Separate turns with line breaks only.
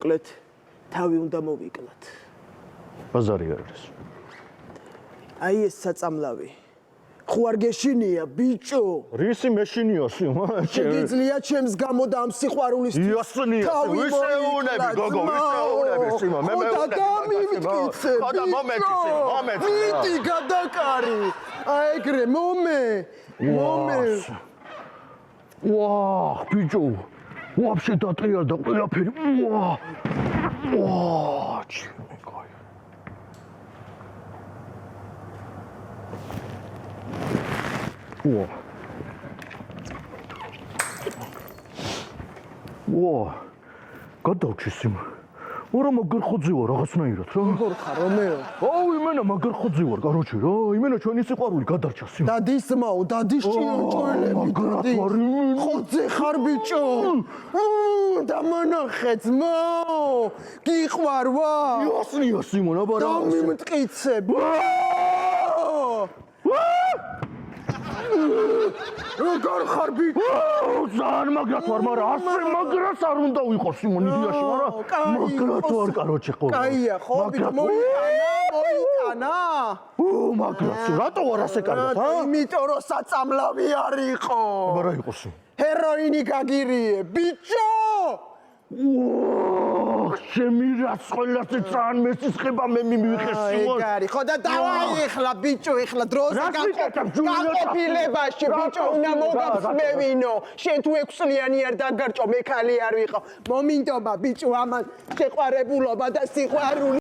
კლეთ თავი უნდა მოვიკლათ.
ბაზარი არ არის.
აი ეს საწამლავი. ხო არ გეშინია ბიჭო?
რისი მეშინია სიმა?
შეგიძლია ჩემს გამო და ამ სიყვარულის
იასნია, ვისეუნები გოგო, ვისეუნები სიმა, მე
მომემტკიცე.
ხოდა მომენტი სიმა, მომენტი.
მიდი გადაკარი. აი ეგრე მომე.
ვაჰ, ბიჭო. Вообще დატრიალდა ყველაფერი. ვაჰ, ჩემი კაი. ვაჰ. გადავჩისიმ. არა მაგარ ხოძე ვარ რაღაცნაირად რა.
როგორ ხარ რომეო?
აუ იმენა მაგარ ხოძე ვარ, კაროჩე რა. იმენა ჩვენი სიყვარული გადარჩა სიმ.
დადისმაო, დადის ჭიოჭოელები. ხოძე ხარ ბიჭო. დამანახე ძმაო. გიყვარ ვა.
იასნია სიმონ, აბა რა.
დამიმტკიცებ. როგორ ხარ ბიჭო?
ძალიან მაგრად ვარ, მაგრამ ასე მაგრას არ უნდა ვიყო სიმონ იდეაში, მაგრამ მაგრად ვარ, კაროჩე ხო.
კაია, ხო, ბიჭო, მოიტანა.
მაგრად, რატო ვარ ასე კარგად, ჰა?
იმიტომ რომ საწამლავი არ იყო.
აბა რა იყო სი?
ჰეროინი გაგირიე, ბიჭო!
ჩემი რაც ყველასე ძალიან მესისხება მე მივიხეს სიმონ.
ეგარი, ხო და დავაი ეხლა ბიჭო, ეხლა დროზე გაყოფილებაში ბიჭო უნდა მოგახსნევინო. შენ თუ 6 წლიანი არ დაგარჭო, მე ქალი არ ვიყო. მომინდობა ბიჭო ამან შეყვარებულობა და სიყვარული